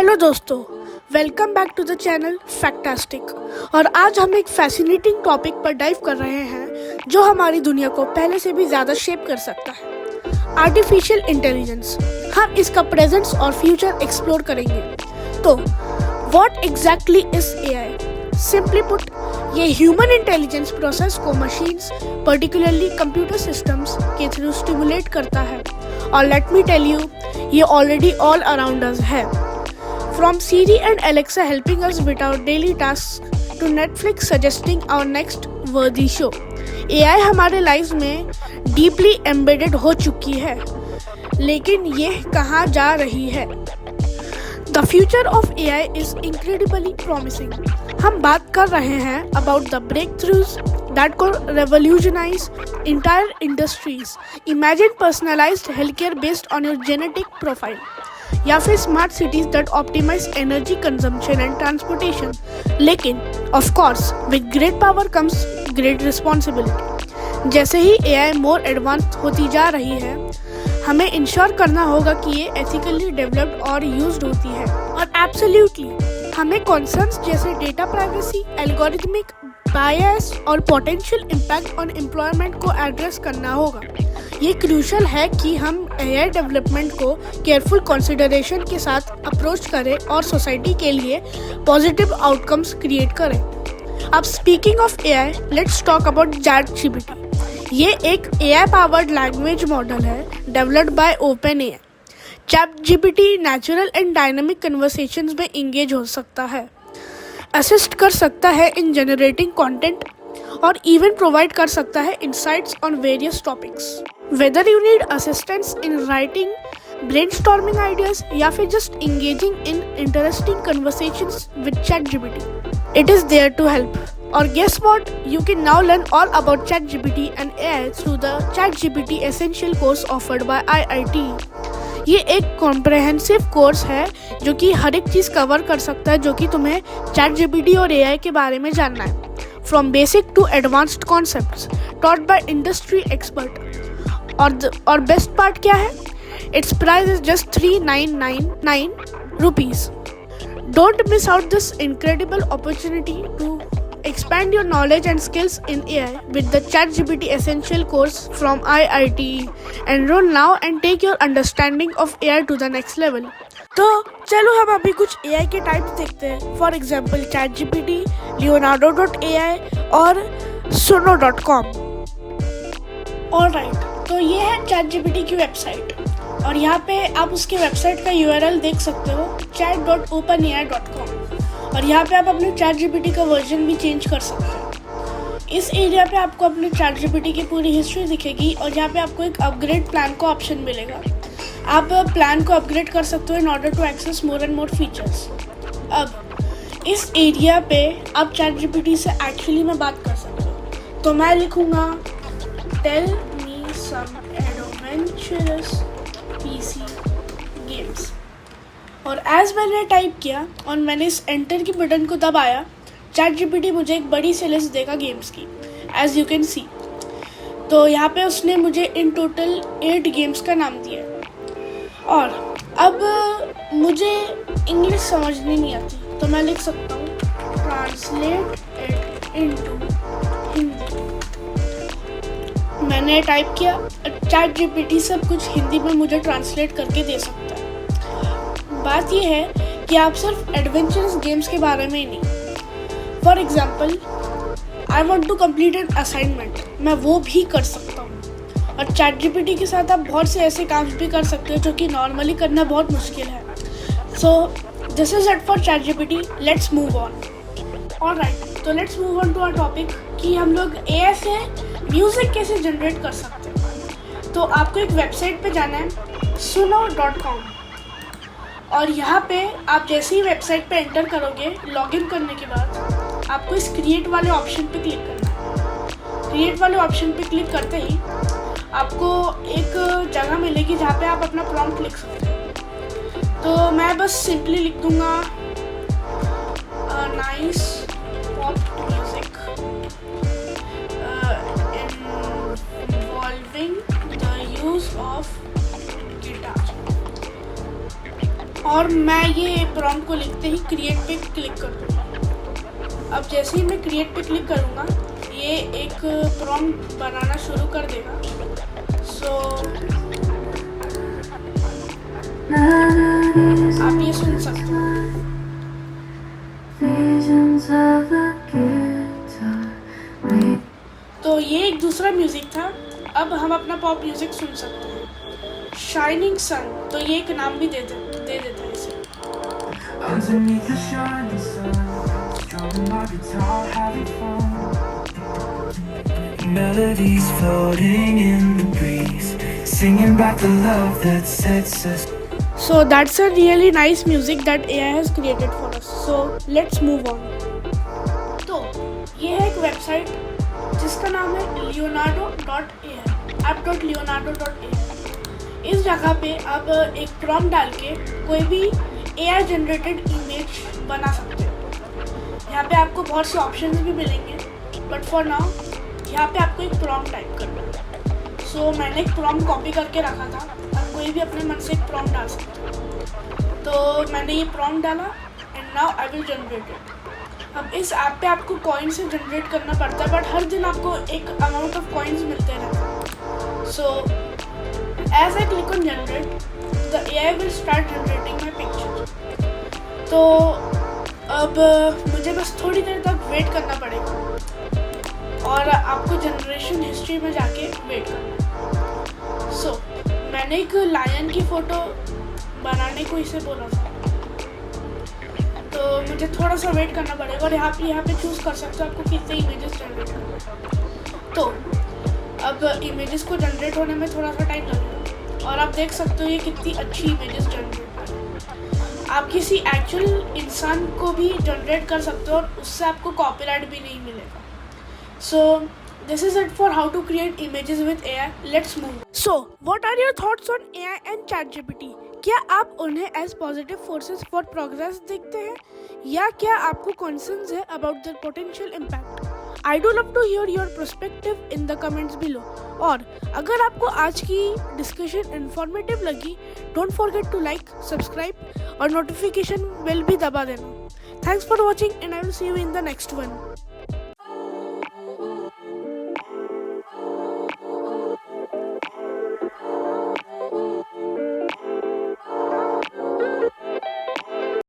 Hello दोस्तों, welcome back to the channel Factastic. और आज हम एक फैसिनेटिंग टॉपिक पर डाइव कर रहे हैं जो हमारी दुनिया को पहले से भी ज़्यादा शेप कर सकता है, आर्टिफिशियल इंटेलिजेंस। हम इसका प्रेजेंस और फ्यूचर एक्सप्लोर करेंगे। तो what exactly is AI? Simply put, ये ह्यूमन इंटेलिजेंस प्रोसेस को मशीन्स, पर्टिकुलरली कंप्यूटर सिस्टम्स के थ्रू स्टिमुलेट करता है। और लेट मी टेल यू, ये ऑलरेडी ऑल अराउंड अस है। From Siri and Alexa helping us with our daily tasks to Netflix suggesting our next worthy show, AI हमारे life में deeply embedded हो चुकी है। लेकिन ये कहाँ जा रही है? The future of AI is incredibly promising. हम बात कर रहे हैं about the breakthroughs that could revolutionize entire industries. Imagine personalized healthcare based on your genetic profile. या फिर smart cities that optimise energy consumption and transportation. लेकिन of course with great power comes great responsibility. जैसे ही AI more advance होती जा रही है, हमें इंश्योर करना होगा कि ये एथिकली डेवलप्ड और यूज्ड होती है। और एब्सोल्युटली हमें कॉन्सर्न्स जैसे डेटा प्राइवेसी, एल्गोरिथमिक बायस और पोटेंशियल इम्पैक्ट ऑन एम्प्लॉयमेंट को एड्रेस करना होगा। ये क्रूशल है कि हम एआई डेवलपमेंट को केयरफुल कंसिडरेशन के साथ अप्रोच करें और सोसाइटी के लिए पॉजिटिव आउटकम्स क्रिएट करें। अब speaking of AI, let's talk about ChatGPT. ये एक एआई पावर्ड लैंग्वेज मॉडल है developed by OpenAI. ChatGPT natural and dynamic conversations में इंगेज हो सकता है, असिस्ट कर सकता है इन जनरेटिंग कंटेंट और इवन प्रोवाइड कर सकता है insights on various topics. Whether you need assistance in writing, brainstorming ideas, या फिर just engaging in interesting conversations with ChatGPT, it is there to help. Or guess what? You can now learn all about ChatGPT and AI through the ChatGPT Essential course offered by IIT. ये एक comprehensive course है जो कि हर एक चीज़ cover कर सकता है जो कि तुम्हें ChatGPT और AI के बारे में जानना है, from basic to advanced concepts taught by industry expert. और बेस्ट पार्ट क्या है? Its price is just 3999 rupees. Don't miss out this incredible opportunity to expand your knowledge and skills in AI with the ChatGPT Essential course from IIT. Enroll now and take your understanding of AI to the next level. तो चलो हम अभी कुछ AI के types देखते हैं। For example ChatGPT, Leonardo.ai और Suno.com। Alright, तो ये है ChatGPT की वेबसाइट और यहाँ पे आप उसके वेबसाइट का URL देख सकते हो, chat.openai.com। और यहाँ पे आप अपने ChatGPT का वर्जन भी चेंज कर सकते हो। इस एरिया पे आपको अपने ChatGPT की पूरी हिस्ट्री दिखेगी और यहाँ पे आपको एक अपग्रेड प्लान का ऑप्शन मिलेगा। आप प्लान को अपग्रेड कर सकते हो in order to access more and more features. अब इस एरिया पे आप ChatGPT से एक्चुअली में बात कर सकते हो। तो मैं लिखूँगा टेल मी सम एडवेंचरस PC गेम्स, और एज मैंने टाइप किया और मैंने इस एंटर की बटन को दबाया, ChatGPT मुझे एक बड़ी सी लिस्ट देगा गेम्स की, एज यू कैन सी। तो यहाँ पे उसने मुझे इन टोटल 8 गेम्स का नाम दिया है। और अब मुझे इंग्लिश समझनी नहीं आती तो मैं लिख सकता हूँ ट्रांसलेट इट इनटू हिंदी। मैंने टाइप किया, ChatGPT सब कुछ हिंदी में मुझे ट्रांसलेट करके दे सकता है। बात यह है कि आप सिर्फ एडवेंचरस गेम्स के बारे में ही नहीं, for example I want to complete an assignment, मैं वो भी कर सकता हूँ। और ChatGPT के साथ आप बहुत से ऐसे काम भी कर सकते हो जो कि नॉर्मली करना बहुत मुश्किल है। So this is it for ChatGPT, let's move on. Alright, तो let's move on to our topic कि हम लोग AI से म्यूज़िक कैसे जनरेट कर सकते हैं। तो आपको एक वेबसाइट पे जाना है, suno.com। और यहाँ पे आप जैसे ही वेबसाइट पे एंटर करोगे, लॉगिन करने के बाद आपको इस क्रिएट वाले ऑप्शन पे क्लिक करना है। क्रिएट वाले ऑप्शन पे क्लिक करते ही आपको एक जगह मिलेगी जहाँ पे आप अपना प्रॉम्प्ट लिख सकते हैं। तो मैं बस सिंपली लिख दूँगा nice pop music involving the use of guitar. और मैं ये प्रॉम्प्ट को लिखते ही क्रिएट पे क्लिक कर दूँगा। अब जैसे ही मैं क्रिएट पे क्लिक करूँगा ये एक प्रॉम्प्ट बनाना शुरू कर देगा। सो आप ये सुन सकते हो। तो ये एक दूसरा म्यूजिक था। अब हम अपना पॉप म्यूजिक सुन सकते हैं। शाइनिंग सन, तो ये एक नाम भी दे देता है इसे। Underneath the shining sun, strumming my guitar, having fun. Melodies floating in the breeze, singing back the love that sets us. So that's a really nice music that AI has created for us. So let's move on. तो ये है एक website जिसका नाम है leonardo.ai, app.leonardo.ai। इस जगह पे आप एक प्रॉम्प्ट डाल के कोई भी AI जनरेटेड इमेज बना सकते हो। यहाँ पे आपको बहुत से ऑप्शंस भी मिलेंगे, बट फॉर नाउ यहाँ पे आपको एक प्रॉम्प्ट टाइप करना है। सो मैंने एक प्रॉम्प्ट कॉपी करके रखा था, आप कोई भी अपने मन से एक प्रॉम्प्ट डाल सकते हो। तो मैंने ये प्रॉम्प्ट डाला and now I will generate it. अब इस ऐप पे आपको कॉइन से जनरेट करना पड़ता है, बट हर दिन आपको एक अमाउंट ऑफ कॉइन्स मिलते रहते हैं। So as I click on generate the AI will start generating my picture। तो अब मुझे बस थोड़ी देर तक वेट करना पड़ेगा और आपको जनरेशन हिस्ट्री में जाके वेट करना। सो मैंने एक लायन की फ़ोटो बनाने को इसे बोला था, तो मुझे थोड़ा सा वेट करना पड़ेगा और यहाँ पे चूज़ कर सकते हो आपको कितने इमेजेस जनरेट करना। तो अब इमेजेस को जनरेट होने में थोड़ा सा टाइम लगेगा और आप देख सकते हो ये कितनी अच्छी इमेजेस जनरेट कर रही है। आप किसी एक्चुअल इंसान को भी जनरेट कर सकते हो और उससे आपको कॉपीराइट भी नहीं मिलेगा। So this is it for how to create images with AI। Let's move. So what are your thoughts on AI and ChatGPT? क्या आप उन्हें as positive forces for progress देखते हैं या क्या आपको कंसर्न्स है about their potential impact? I do love to hear your perspective in the comments below. और अगर आपको आज की डिस्कशन इन्फॉर्मेटिव लगी, don't forget to like, subscribe और नोटिफिकेशन बेल भी दबा देना। Thanks for watching and I will see you in the next one.